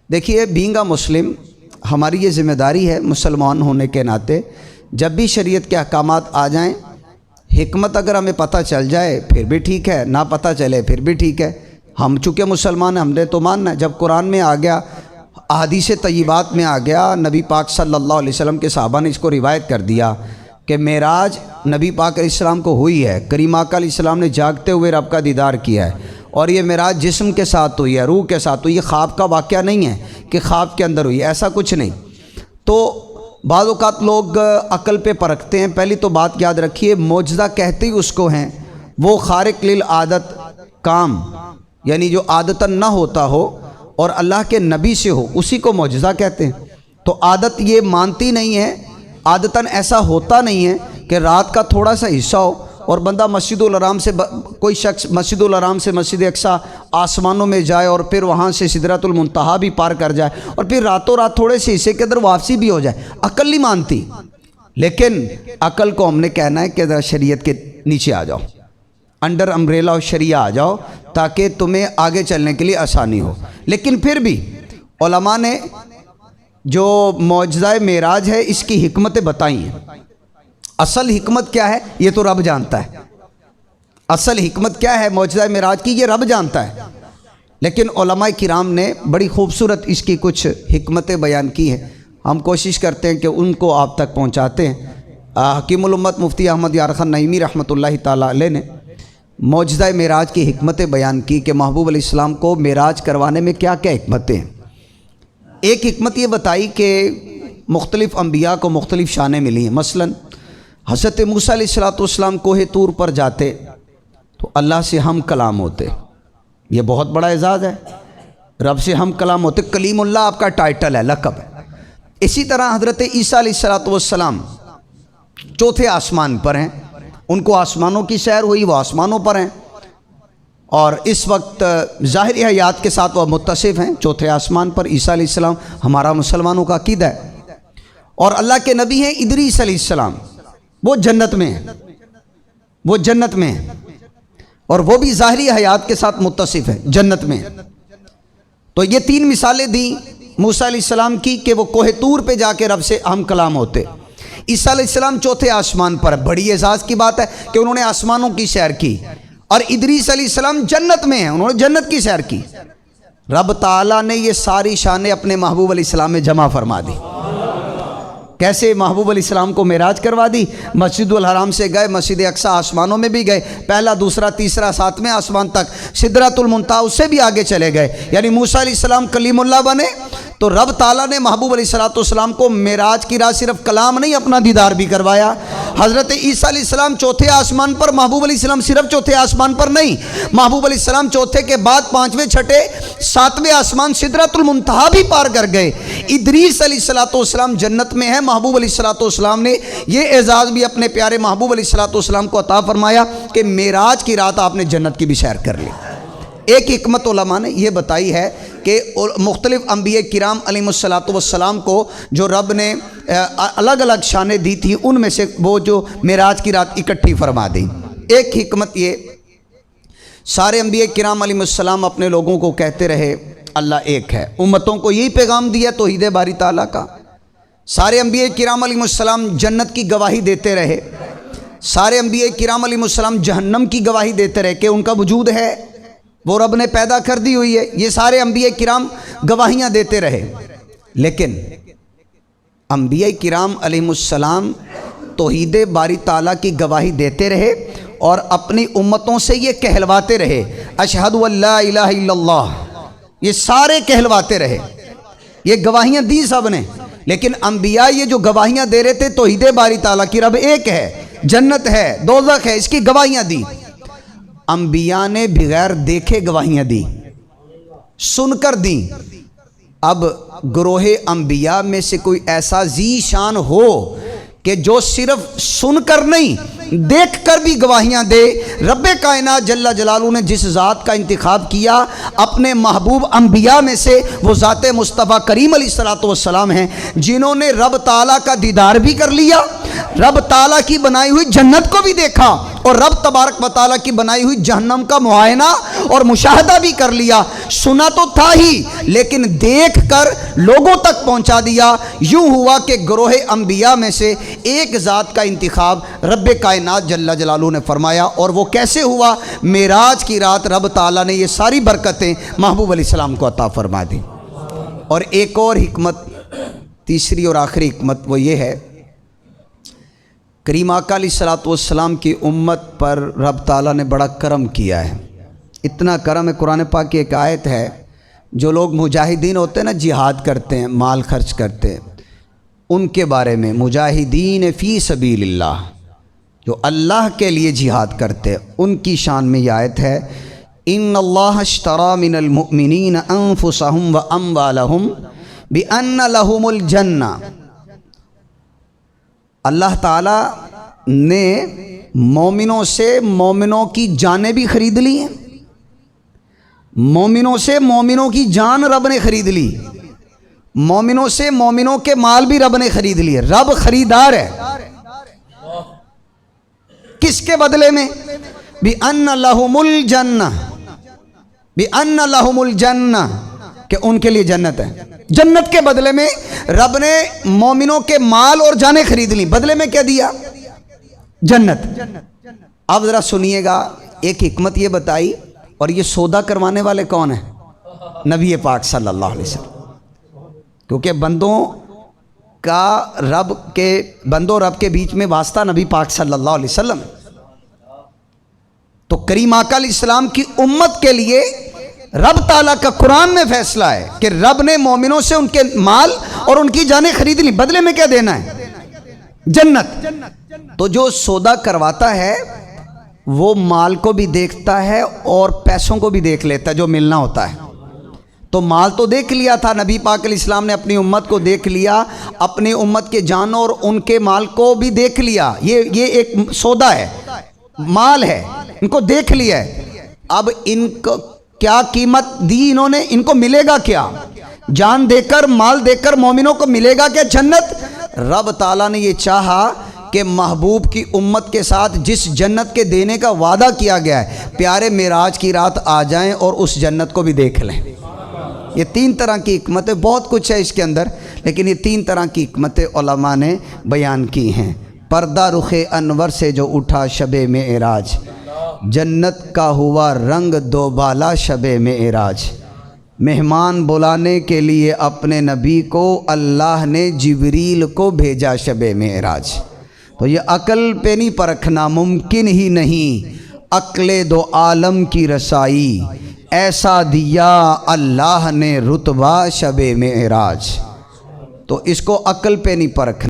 دیکھیے بینگ مسلم ہماری یہ ذمہ داری ہے مسلمان ہونے کے ناطے، جب بھی شریعت کے احکامات آ جائیں، حکمت اگر ہمیں پتہ چل جائے پھر بھی ٹھیک ہے، نہ پتہ چلے پھر بھی ٹھیک ہے، ہم چونکہ مسلمان ہیں ہم نے تو ماننا ہے۔ جب قرآن میں آ گیا، احادیث طیبات میں آ گیا، نبی پاک صلی اللہ علیہ وسلم کے صحابہ نے اس کو روایت کر دیا کہ معراج نبی پاک علیہ السلام کو ہوئی ہے، کریم آقا علیہ السلام نے جاگتے ہوئے رب کا دیدار کیا ہے، اور یہ معراج جسم کے ساتھ ہوئی ہے، روح کے ساتھ ہوئی ہے، خواب کا واقعہ نہیں ہے کہ خواب کے اندر ہوئی ہے، ایسا کچھ نہیں۔ تو بعض اوقات لوگ عقل پہ پرکھتے ہیں۔ پہلی تو بات یاد رکھیے، معجزہ کہتے ہی اس کو ہیں وہ خارق للعادت کام، یعنی جو عادتاً نہ ہوتا ہو اور اللہ کے نبی سے ہو، اسی کو معجزہ کہتے ہیں۔ تو عادت یہ مانتی نہیں ہے، عادتاً ایسا ہوتا نہیں ہے کہ رات کا تھوڑا سا حصہ ہو اور بندہ مسجد الحرام سے کوئی شخص مسجد الحرام سے مسجد اقصیٰ آسمانوں میں جائے اور پھر وہاں سے سدرۃ المنتہا بھی پار کر جائے اور پھر راتوں رات تھوڑے سے حصے کے اندر واپسی بھی ہو جائے۔ عقل نہیں مانتی، لیکن عقل کو ہم نے کہنا ہے کہ ذرا شریعت کے نیچے آ جاؤ، انڈر امبریلا اور شریعہ آ جاؤ تاکہ تمہیں آگے چلنے کے لیے آسانی ہو۔ لیکن پھر بھی علماء نے جو معجزہ معراج ہے اس کی حکمتیں بتائی ہیں۔ اصل حکمت کیا ہے یہ تو رب جانتا ہے، اصل حکمت کیا ہے معجزہ معراج کی یہ رب جانتا ہے، لیکن علماء کرام نے بڑی خوبصورت اس کی کچھ حکمتیں بیان کی ہیں، ہم کوشش کرتے ہیں کہ ان کو آپ تک پہنچاتے ہیں۔ حکیم الامت مفتی احمد یار خان نعیمی رحمۃ اللہ تعالیٰ علیہ نے معجزہ معراج کی حکمتیں بیان کی کہ محبوب علیہ السلام کو معراج کروانے میں کیا کیا حکمتیں ہیں۔ ایک حکمت یہ بتائی کہ مختلف انبیاء کو مختلف شانیں ملی ہیں۔ مثلا حضرت موسیٰ علیہ السلام کوہ طور پر جاتے تو اللہ سے ہم کلام ہوتے، یہ بہت بڑا اعزاز ہے، رب سے ہم کلام ہوتے، کلیم اللہ آپ کا ٹائٹل ہے، لقب ہے۔ اسی طرح حضرت عیسیٰ علیہ السلام چوتھے آسمان پر ہیں، ان کو آسمانوں کی سیر ہوئی، وہ آسمانوں پر ہیں، اور اس وقت ظاہری حیات کے ساتھ وہ متصف ہیں چوتھے آسمان پر۔ عیسیٰ علیہ السلام ہمارا مسلمانوں کا عقیدہ ہے، اور اللہ کے نبی ہیں ادریس علیہ السلام، وہ جنت میں ہیں، وہ جنت میں ہیں، اور وہ بھی ظاہری حیات کے ساتھ متصف ہیں، جنت میں ہیں۔ تو یہ تین مثالیں دیں موسیٰ علیہ السلام کی کہ وہ کوہ طور پہ جا کے رب سے ہم کلام ہوتے۔ عیسیٰ علیہ السلام چوتھے آسمان پر، بڑی اعزاز کی بات ہے کہ انہوں نے آسمانوں کی سیر کی، اور ادریس علیہ السلام جنت میں ہیں، انہوں نے جنت کی سیر کی۔ رب تعالیٰ نے یہ ساری شانیں اپنے محبوب علیہ السلام میں جمع فرما دی۔ کیسے؟ محبوب علیہ السلام کو معراج کروا دی، مسجد الحرام سے گئے، مسجد اقصیٰ آسمانوں میں بھی گئے، پہلا دوسرا تیسرا ساتویں آسمان تک، سدرۃ المنتہا اس سے بھی آگے چلے گئے، یعنی موسیٰ علیہ السلام کلیم اللہ بنے تو رب تعالیٰ نے محبوب علیہ السلام کو معراج کی رات صرف کلام نہیں اپنا دیدار بھی کروایا۔ حضرت عیسیٰ علیہ السلام چوتھے آسمان پر، محبوب علیہ السلام صرف چوتھے آسمان پر نہیں، محبوب علیہ السلام چوتھے کے بعد پانچویں چھٹے ساتویں آسمان سدرۃ المنتہا بھی پار کر گئے۔ ادریس علیہ السلام جنت میں ہے، محبوب علیہ السلام نے یہ اعزاز بھی اپنے پیارے محبوب علیہ السلام کو عطا فرمایا کہ معراج کی رات آپ نے جنت کی بھی سیر کر لی۔ ایک حکمت علماء نے یہ بتائی ہے کہ مختلف انبیاء کرام علیہم السلام کو جو رب نے الگ الگ شانیں دی تھی، ان میں سے وہ جو معراج کی رات اکٹھی فرما دی۔ ایک حکمت یہ، سارے انبیاء کرام علیہم السلام اپنے لوگوں کو کہتے رہے اللہ ایک ہے، امتوں کو یہی پیغام دیا توحید باری تعالیٰ کا۔ سارے انبیاء کرام علیہم السلام جنت کی گواہی دیتے رہے، سارے انبیاء کرام علیہم السلام جہنم کی گواہی دیتے رہے کہ ان کا وجود ہے، وہ رب نے پیدا کر دی ہوئی ہے، یہ سارے انبیاء کرام گواہیاں دیتے رہے۔ لیکن انبیاء کرام علیہم السلام توحید باری تعالیٰ کی گواہی دیتے رہے اور اپنی امتوں سے یہ کہلواتے رہے اشہد ان لا الہ الا اللہ، یہ سارے کہلواتے رہے، یہ گواہیاں دی سب نے، لیکن انبیاء یہ جو گواہیاں دے رہے تھے توحید باری تعالیٰ کی، رب ایک ہے، جنت ہے، دوزخ ہے، اس کی گواہیاں دی۔ انبیاء نے بغیر دیکھے گواہیاں دی، سن کر دیں۔ اب گروہ انبیاء میں سے کوئی ایسا ذی شان ہو کہ جو صرف سن کر نہیں دیکھ کر بھی گواہیاں دے، رب کائنات جل جلالہ نے جس ذات کا انتخاب کیا اپنے محبوب انبیاء میں سے، وہ ذات مصطفیٰ کریم علیہ السلام ہیں، جنہوں نے رب تعالیٰ کا دیدار بھی کر لیا، رب تعالیٰ کی بنائی ہوئی جنت کو بھی دیکھا، اور رب تبارک و تعالیٰ کی بنائی ہوئی جہنم کا معائنہ اور مشاہدہ بھی کر لیا. سنا تو تھا ہی لیکن دیکھ کر لوگوں تک پہنچا دیا. یوں ہوا کہ گروہ انبیاء میں سے ایک ذات کا انتخاب رب کائنات جل جلالہ نے فرمایا. اور وہ کیسے ہوا؟ معراج کی رات رب تعالیٰ نے یہ ساری برکتیں محبوب علیہ السلام کو عطا فرما دی. اور ایک اور حکمت، تیسری اور آخری حکمت وہ یہ ہے، کریم آقا علیہ الصلوۃ والسلام کی امت پر رب تعالیٰ نے بڑا کرم کیا ہے. اتنا کرم ہے، قرآن پاک کی ایک آیت ہے، جو لوگ مجاہدین ہوتے ہیں نا، جہاد کرتے ہیں، مال خرچ کرتے ہیں، ان کے بارے میں، مجاہدین فی سبیل اللہ، جو اللہ کے لیے جہاد کرتے ہیں، ان کی شان میں یہ آیت ہے، ان اللہ اشتری من المؤمنین انفسهم واموالهم بان لهم الجنہ. اللہ تعالیٰ نے مومنوں سے مومنوں کی جانیں بھی خرید لی ہیں. مومنوں سے مومنوں کی جان رب نے خرید لی. مومنوں سے مومنوں کے مال بھی رب نے خرید لیے. رب خریدار ہے. کس کے بدلے میں؟ بِأَنَّ لَهُمُ الْجَنَّةِ، بِأَنَّ لَهُمُ الْجَنَّةِ، کہ ان کے لیے جنت ہے. جنت کے بدلے میں رب نے مومنوں کے مال اور جانیں خرید لی. بدلے میں کیا دیا؟ جنت. اب ذرا سنیے گا، ایک حکمت یہ بتائی، اور یہ سودا کروانے والے کون ہیں؟ نبی پاک صلی اللہ علیہ وسلم. کیونکہ بندوں رب کے بیچ میں واسطہ نبی پاک صلی اللہ علیہ وسلم. تو کریم آقا علیہ السلام کی امت کے لیے رب تعالیٰ کا قرآن میں فیصلہ ہے کہ رب نے مومنوں سے ان کے مال اور ان کی جانیں خرید لی. بدلے میں کیا دینا ہے؟ جنت. تو جو سودا کرواتا ہے وہ مال کو بھی دیکھتا ہے اور پیسوں کو بھی دیکھ لیتا ہے جو ملنا ہوتا ہے. تو مال تو دیکھ لیا تھا، نبی پاک علیہ السلام نے اپنی امت کو دیکھ لیا، اپنی امت کے جانوں اور ان کے مال کو بھی دیکھ لیا. یہ ایک سودا ہے، مال ہے، ان کو دیکھ لیا ہے. اب ان کو کیا قیمت دی انہوں نے؟ ان کو ملے گا کیا؟ جان دے کر، مال دے کر مومنوں کو ملے گا کیا؟ جنت. رب تعالیٰ نے یہ چاہا کہ محبوب کی امت کے ساتھ جس جنت کے دینے کا وعدہ کیا گیا ہے، پیارے معراج کی رات آ جائیں اور اس جنت کو بھی دیکھ لیں. یہ 3 طرح کی حکمتیں، بہت کچھ ہے اس کے اندر، لیکن یہ 3 طرح کی حکمتیں علماء نے بیان کی ہیں. پردہ رخ انور سے جو اٹھا شب معراج، جنت کا ہوا رنگ دوبالا شب معراج. مہمان بلانے کے لیے اپنے نبی کو اللہ نے جبریل کو بھیجا شب معراج. تو یہ عقل پہ نہیں پرکھنا ممکن ہی نہیں. عقل دو عالم کی رسائی، ایسا دیا اللہ نے رتبہ شب معراج. تو اس کو عقل پہ نہیں پرکھنا.